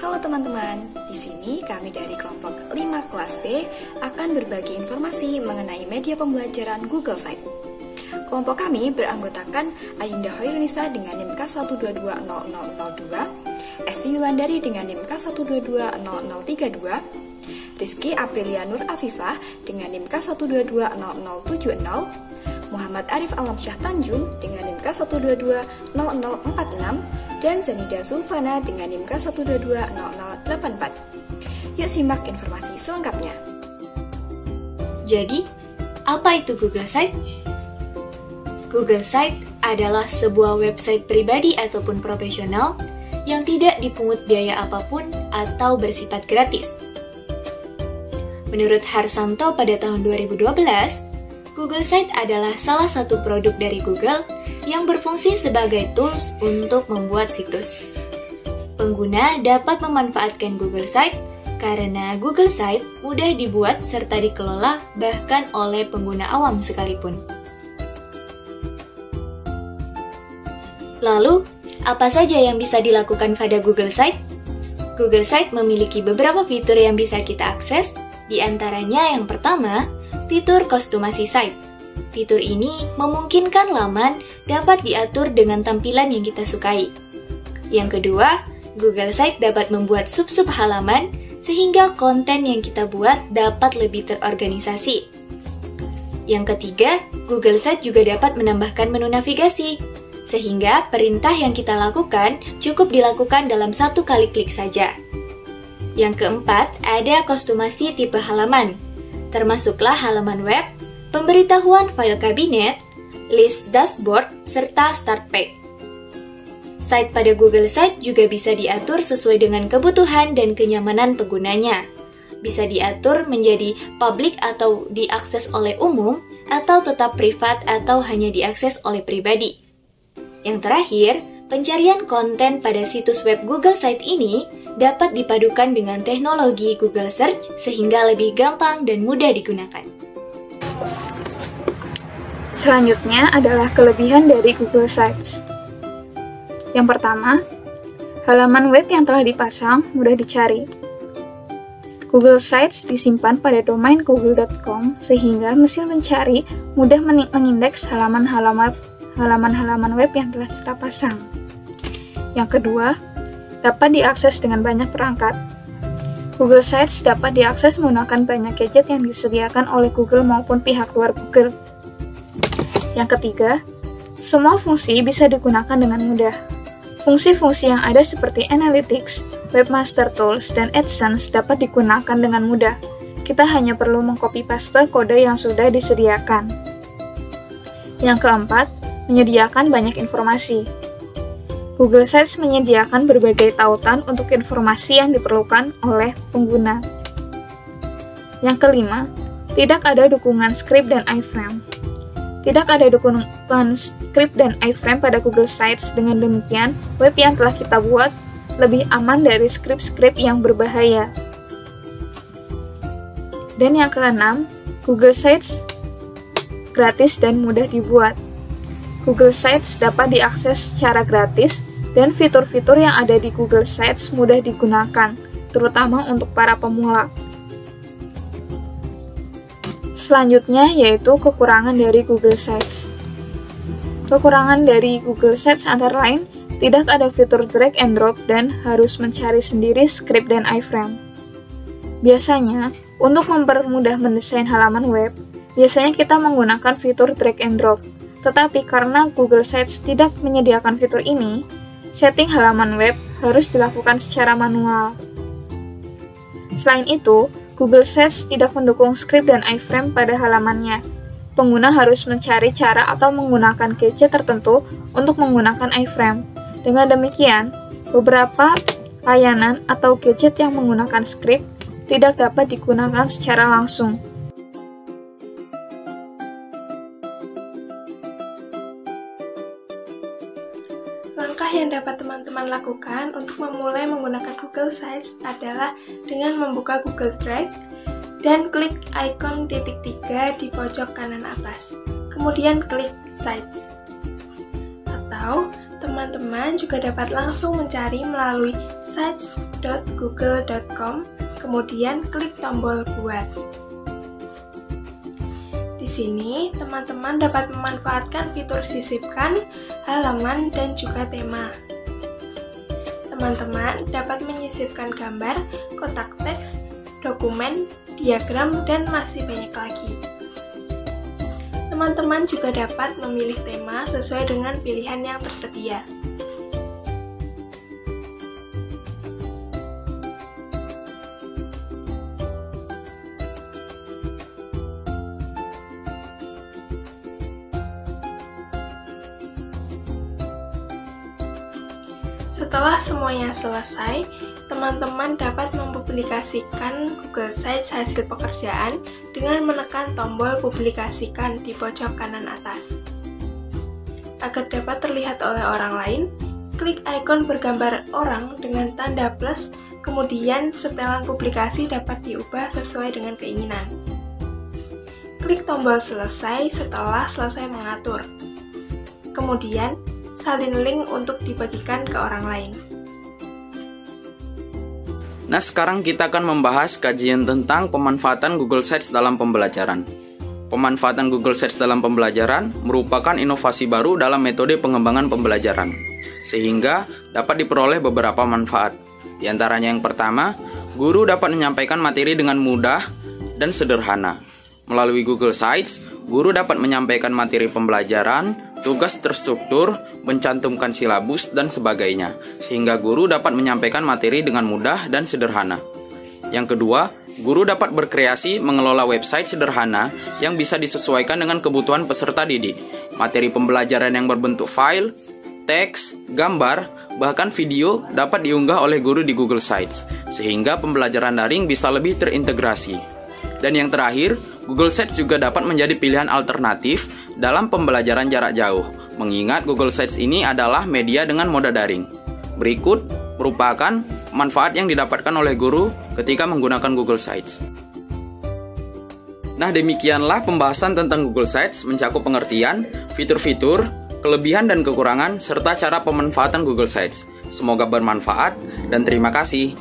Halo teman-teman, di sini kami dari kelompok 5 kelas B akan berbagi informasi mengenai media pembelajaran Google Site. Kelompok kami beranggotakan Adinda Hoirunisa dengan NIM K1220002, Esti Yulandari dengan NIM K1220032, Rizky Aprilia Nur Afifah dengan NIM K1220070, Muhammad Arif Alamsyah Tanjung dengan NIM K1220046, dan Zanida Sulfana dengan NIM K1220084. Yuk simak informasi selengkapnya. Jadi, apa itu Google Site? Google Site adalah sebuah website pribadi ataupun profesional yang tidak dipungut biaya apapun atau bersifat gratis. Menurut Harsanto pada tahun 2012, Google Site adalah salah satu produk dari Google yang berfungsi sebagai tools untuk membuat situs. Pengguna dapat memanfaatkan Google Site karena Google Site mudah dibuat serta dikelola bahkan oleh pengguna awam sekalipun. Lalu, apa saja yang bisa dilakukan pada Google Site? Google Site memiliki beberapa fitur yang bisa kita akses, di antaranya yang pertama, fitur kostumasi site. Fitur ini memungkinkan laman dapat diatur dengan tampilan yang kita sukai. Yang kedua, Google Site dapat membuat sub-sub halaman sehingga konten yang kita buat dapat lebih terorganisasi. Yang ketiga, Google Site juga dapat menambahkan menu navigasi, sehingga perintah yang kita lakukan cukup dilakukan dalam satu kali klik saja. Yang keempat, ada kostumasi tipe halaman, termasuklah halaman web, pemberitahuan file kabinet, list dashboard, serta start page. Site pada Google Site juga bisa diatur sesuai dengan kebutuhan dan kenyamanan penggunanya. Bisa diatur menjadi public atau diakses oleh umum, atau tetap privat atau hanya diakses oleh pribadi. Yang terakhir, pencarian konten pada situs web Google Site ini dapat dipadukan dengan teknologi Google Search sehingga lebih gampang dan mudah digunakan. Selanjutnya adalah kelebihan dari Google Sites. Yang pertama, halaman web yang telah dipasang mudah dicari. Google Sites disimpan pada domain google.com sehingga mesin pencari mudah mengindeks halaman-halaman web yang telah kita pasang. Yang kedua, dapat diakses dengan banyak perangkat. Google Sites dapat diakses menggunakan banyak gadget yang disediakan oleh Google maupun pihak luar Google. Yang ketiga, semua fungsi bisa digunakan dengan mudah. Fungsi-fungsi yang ada seperti Analytics, Webmaster Tools, dan AdSense dapat digunakan dengan mudah. Kita hanya perlu mengcopy-paste kode yang sudah disediakan. Yang keempat, menyediakan banyak informasi. Google Sites menyediakan berbagai tautan untuk informasi yang diperlukan oleh pengguna. Yang kelima, tidak ada dukungan script dan iframe. Tidak ada dukungan script dan iframe pada Google Sites. Dengan demikian, web yang telah kita buat lebih aman dari script-script yang berbahaya. Dan yang keenam, Google Sites gratis dan mudah dibuat. Google Sites dapat diakses secara gratis dan fitur-fitur yang ada di Google Sites mudah digunakan, terutama untuk para pemula. Selanjutnya yaitu kekurangan dari Google Sites. Kekurangan dari Google Sites antara lain tidak ada fitur drag and drop dan harus mencari sendiri script dan iframe. Biasanya, untuk mempermudah mendesain halaman web, biasanya kita menggunakan fitur drag and drop. Tetapi karena Google Sites tidak menyediakan fitur ini, setting halaman web harus dilakukan secara manual. Selain itu, Google Sites tidak mendukung script dan iframe pada halamannya. Pengguna harus mencari cara atau menggunakan gadget tertentu untuk menggunakan iframe. Dengan demikian, beberapa layanan atau gadget yang menggunakan script tidak dapat digunakan secara langsung. Langkah yang dapat teman-teman lakukan untuk memulai menggunakan Google Sites adalah dengan membuka Google Drive dan klik ikon titik 3 di pojok kanan atas. Kemudian klik Sites. Atau Teman-teman juga dapat langsung mencari melalui sites.google.com, kemudian klik tombol buat. Di sini, teman-teman dapat memanfaatkan fitur sisipkan, halaman, dan juga tema. Teman-teman dapat menyisipkan gambar, kotak teks, dokumen, diagram, dan masih banyak lagi. Teman-teman juga dapat memilih tema sesuai dengan pilihan yang tersedia. Setelah semuanya selesai, teman-teman dapat mempublikasikan Google Sites hasil pekerjaan dengan menekan tombol publikasikan di pojok kanan atas. Agar dapat terlihat oleh orang lain, klik ikon bergambar orang dengan tanda plus, kemudian setelan publikasi dapat diubah sesuai dengan keinginan. Klik tombol selesai setelah selesai mengatur. Kemudian, salin link untuk dibagikan ke orang lain. Nah, sekarang kita akan membahas kajian tentang pemanfaatan Google Sites dalam pembelajaran. Pemanfaatan Google Sites dalam pembelajaran merupakan inovasi baru dalam metode pengembangan pembelajaran, sehingga dapat diperoleh beberapa manfaat. Di antaranya yang pertama, guru dapat menyampaikan materi dengan mudah dan sederhana. Melalui Google Sites, guru dapat menyampaikan materi pembelajaran, tugas terstruktur, mencantumkan silabus, dan sebagainya, sehingga guru dapat menyampaikan materi dengan mudah dan sederhana. Yang kedua, guru dapat berkreasi mengelola website sederhana yang bisa disesuaikan dengan kebutuhan peserta didik. Materi pembelajaran yang berbentuk file, teks, gambar, bahkan video dapat diunggah oleh guru di Google Sites, sehingga pembelajaran daring bisa lebih terintegrasi. Dan yang terakhir, Google Sites juga dapat menjadi pilihan alternatif dalam pembelajaran jarak jauh, mengingat Google Sites ini adalah media dengan moda daring. Berikut merupakan manfaat yang didapatkan oleh guru ketika menggunakan Google Sites. Nah, demikianlah pembahasan tentang Google Sites mencakup pengertian, fitur-fitur, kelebihan dan kekurangan, serta cara pemanfaatan Google Sites. Semoga bermanfaat dan terima kasih.